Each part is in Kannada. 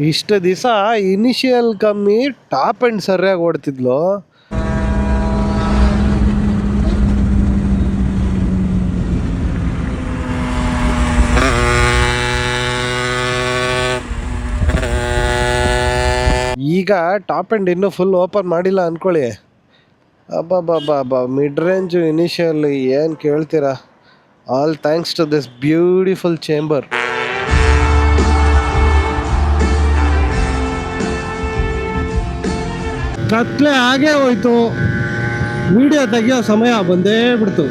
ಇಷ್ಟು ದಿವಸ ಇನಿಷಿಯಲ್ ಕಮ್ಮಿ, ಟಾಪ್ ಆ್ಯಂಡ್ ಸರಿಯಾಗಿ ಓಡ್ತಿದ್ಲು. ಈಗ ಟಾಪ್ ಆ್ಯಂಡ್ ಇನ್ನೂ ಫುಲ್ ಓಪನ್ ಮಾಡಿಲ್ಲ ಅಂದ್ಕೊಳ್ಳಿ. ಅಬ್ಬಬ್ಬಬ್ಬ, ಮಿಡ್ ರೇಂಜು ಇನಿಷಿಯಲ್ ಏನು ಕೇಳ್ತೀರಾ. All thanks to this beautiful chamber. ಕತ್ಲೆ ಆಗೇ ಹೋಯ್ತು, ವಿಡಿಯೋ ತೆಗಿಯೋ ಸಮಯ ಬಂದೇ ಬಿಡ್ತು.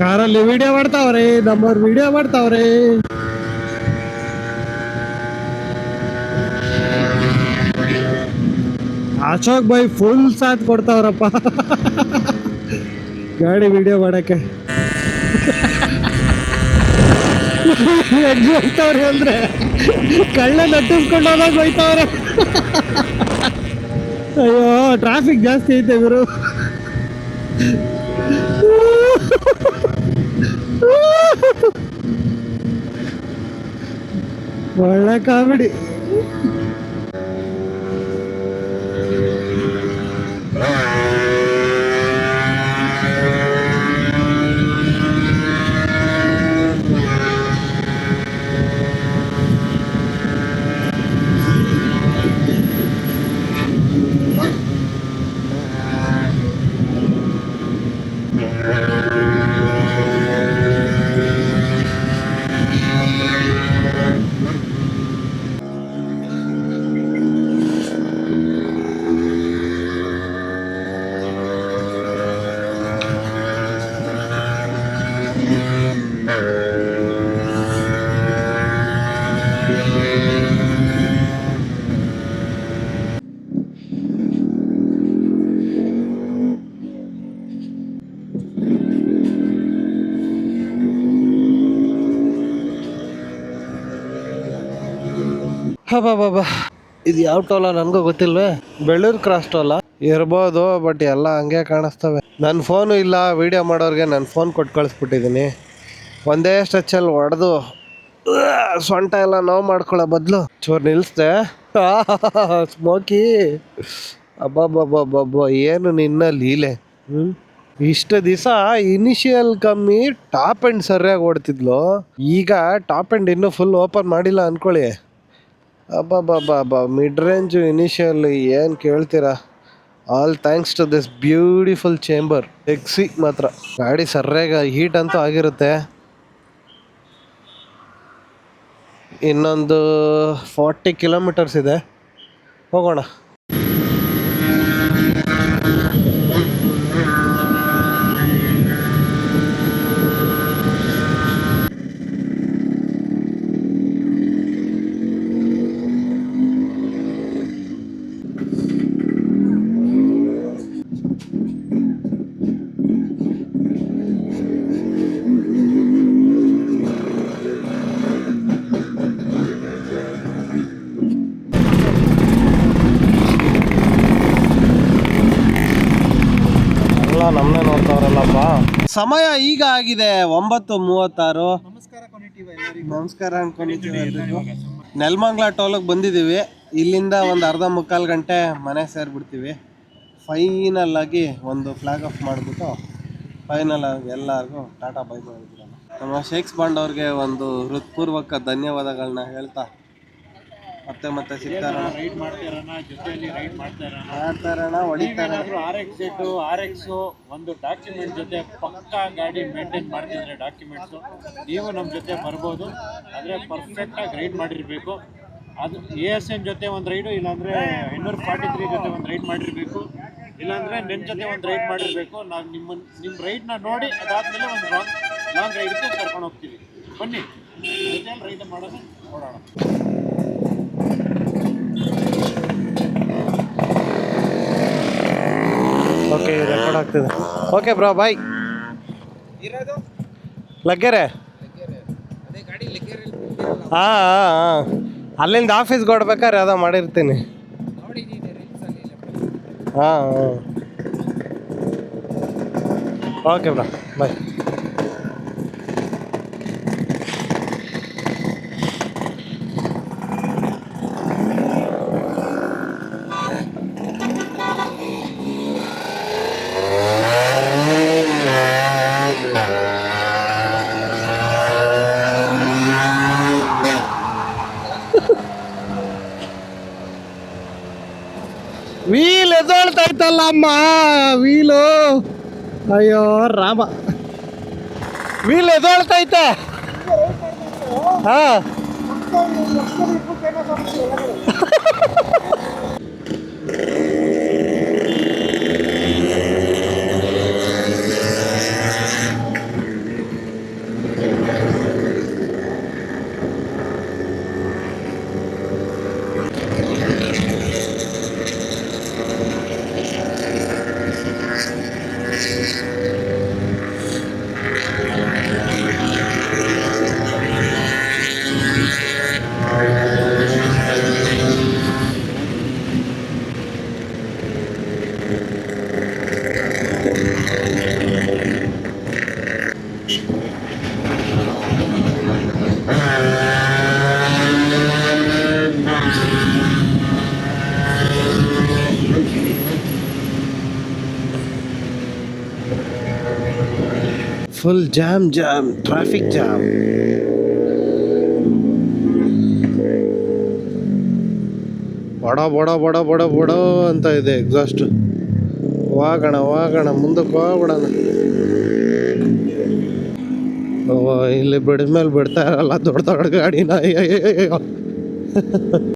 ಕಾರಲ್ಲಿ ವಿಡಿಯೋ ಮಾಡ್ತಾವ್ರೆ, ನಮ್ಮವ್ರು ವಿಡಿಯೋ ಮಾಡ್ತಾವ್ರೆ. ಅಶೋಕ್ ಬೈ ಫುಲ್ ಸಾಥ್ ಕೊಡ್ತಾವ್ರಪ್ಪ ಗಾಡಿ ವಿಡಿಯೋ ಮಾಡಕ್ಕೆ. ಹೆಂಗ್ ಹೋಗ್ತಾವ್ರೆ ಅಂದ್ರೆ ಕಳ್ಳ ನಟ್ಟಿಸ್ಕೊಂಡು ಹೋದಾಗ ಹೋಯ್ತಾವ್ರೆ. ಅಯ್ಯೋ ಟ್ರಾಫಿಕ್ ಜಾಸ್ತಿ ಐತೆ ಇವರು. ಒಳ್ಳೆ ಕಾಮಿಡಿ. ಬಾಬಾ, ಇದು ಯಾವ ಟೋಲ ನನಗೂ ಗೊತ್ತಿಲ್ವೇ. ಬೆಳ್ಳೂರು ಕ್ರಾಸ್ ಟೋಲ ಇರ್ಬೋದು, ಬಟ್ ಎಲ್ಲ ಹಂಗೆ ಕಾಣಿಸ್ತವೆ. ನನ್ನ ಫೋನು ಇಲ್ಲ, ವೀಡಿಯೋ ಮಾಡೋರಿಗೆ ನನ್ನ ಫೋನ್ ಕೊಟ್ಟು ಕಳಿಸ್ಬಿಟ್ಟಿದ್ದೀನಿ. ಒಂದೇ ಸ್ಟ್ರೆಚ್ಚಲ್ಲಿ ಹೊಡೆದು ಸೊಂಟ ಎಲ್ಲ ನೋವು ಮಾಡ್ಕೊಳ್ಳೋ ಬದಲು ಚೂರು ನಿಲ್ಲಿಸ್ದೆ. ಸ್ಮೋಕಿ, ಅಬ್ಬಬ್ಬಬ್ಬಬ್ಬ, ಏನು ನಿನ್ನ ಲೀಲೆ. ಇಷ್ಟು ದಿವಸ ಇನಿಷಿಯಲ್ ಕಮ್ಮಿ, ಟಾಪ್ ಎಂಡ್ ಸರಿಯಾಗಿ ಓಡ್ತಿದ್ಲು. ಈಗ ಟಾಪ್ ಎಂಡ್ ಇನ್ನೂ ಫುಲ್ ಓಪನ್ ಮಾಡಿಲ್ಲ ಅಂದ್ಕೊಳ್ಳಿ. ಅಬ್ಬಬ್ಬಬ್ಬ, ಮಿಡ್ ರೇಂಜ್ ಇನಿಷಿಯಲ್ ಏನು ಕೇಳ್ತೀರಾ. All thanks to this beautiful chamber. ಎಕ್ಸಿ ಮಾತ್ರ ಗಾಡಿ ಸರಿಯಾಗಿ ಹೀಟ್ ಅಂತೂ ಆಗಿರುತ್ತೆ. ಇನ್ನೊಂದು 40 ಕಿಲೋಮೀಟರ್ಸ್ ಇದೆ, ಹೋಗೋಣ. ನಮ್ಮನ್ನೇ ನೋಡ್ತಾವ್ರಲ್ಲಪ್ಪ. ಸಮಯ ಈಗ ಆಗಿದೆ 9:36. ನಮಸ್ಕಾರ ಅನ್ಕೊಂಡಿದ್ದೀವಿ. ನೆಲಮಂಗಲ ಟೋಲಿಗೆ ಬಂದಿದ್ದೀವಿ. ಇಲ್ಲಿಂದ ಒಂದು ಅರ್ಧ ಮುಕ್ಕಾಲು ಗಂಟೆ ಮನೆ ಸೇರಿಬಿಡ್ತೀವಿ. ಫೈನಲ್ ಆಗಿ ಒಂದು ಫ್ಲಾಗ್ ಆಫ್ ಮಾಡಿಬಿಟ್ಟು ಫೈನಲ್ ಆಗಿ ಎಲ್ಲರಿಗೂ ಟಾಟಾ ಬೈ ಬೈ ಹೇಳ್ಬಿಡೋಣ. ನಮ್ಮ ಶೇಕ್ಸ್ ಬಾಂಡ್ ಅವ್ರಿಗೆ ಒಂದು ಹೃತ್ಪೂರ್ವಕ ಧನ್ಯವಾದಗಳನ್ನ ಹೇಳ್ತಾ ಮತ್ತೆ ಸಿಗ್ತಾರಣ, ರೈಡ್ ಮಾಡ್ತಾರಣ, ಜೊತೆಯಲ್ಲಿ ರೈಡ್ ಮಾಡ್ತಾರಣ, ಹೊಡಿತಾರ. RX ಒಂದು ಡಾಕ್ಯುಮೆಂಟ್ ಜೊತೆ ಪಕ್ಕಾ ಗಾಡಿ ಮೇಂಟೈನ್ ಮಾಡ್ತಿದ್ರೆ ಡಾಕ್ಯುಮೆಂಟ್ಸು ನೀವು ನಮ್ಮ ಜೊತೆ ಬರ್ಬೋದು. ಆದರೆ ಪರ್ಫೆಕ್ಟಾಗಿ ರೈಡ್ ಮಾಡಿರಬೇಕು. ಅದು ASN ಜೊತೆ ಒಂದು ರೈಡು, ಇಲ್ಲಾಂದರೆ 843 ಜೊತೆ ಒಂದು ರೈಡ್ ಮಾಡಿರಬೇಕು, ಇಲ್ಲಾಂದರೆ ನನ್ನ ಜೊತೆ ಒಂದು ರೈಡ್ ಮಾಡಿರಬೇಕು. ನಾವು ನಿಮ್ಮ ರೈಡ್ನ ನೋಡಿ ಅದಾದಮೇಲೆ ಒಂದು ಲಾಂಗ್ ರೈಡ್ಗೆ ಕರ್ಕೊಂಡು ಹೋಗ್ತೀವಿ. ಬನ್ನಿ, ಜೊತೆಯಲ್ಲಿ ರೈಡ್ ಮಾಡೋಣ, ನೋಡೋಣ. ಓಕೆ, ರೆಕಾರ್ಡ್ ಆಗ್ತಿದೆ. ಓಕೆ ಬ್ರೋ, ಬಾಯ್. ಲಗ್ಗೆರೆ, ಹಾಂ, ಅಲ್ಲಿಂದ ಆಫೀಸ್ಗೆ ಹೊಡ್ಬೇಕಾದ್ರೆ ಯಾವುದೋ ಮಾಡಿರ್ತೀನಿ. ಹಾಂ, ಓಕೆ ಬ್ರೋ, ಬಾಯ್. ವೀಲ್ ಎದೊಳ್ತೈತಲ್ಲ ಅಮ್ಮ, ವೀಲು, ಅಯ್ಯೋ ರಾಮ, ವೀಲ್ ಎದೊಳ್ತೈತೆ. ಹಾಂ, ಫುಲ್ ಜಾಮ್, ಟ್ರಾಫಿಕ್ ಜಾಮ್. ಬಡ ಅಂತ ಇದೆ ಎಕ್ಸಾಸ್ಟ್. ಹೋಗೋಣ ಮುಂದಕ್ಕೆ ಹೋಗ್ಬಿಡೋಣ. ಇಲ್ಲಿ ಬಿಡಿದ್ಮೇಲೆ ಬಿಡ್ತಾ ಇರಲ್ಲ ದೊಡ್ಡ ಗಾಡಿನ.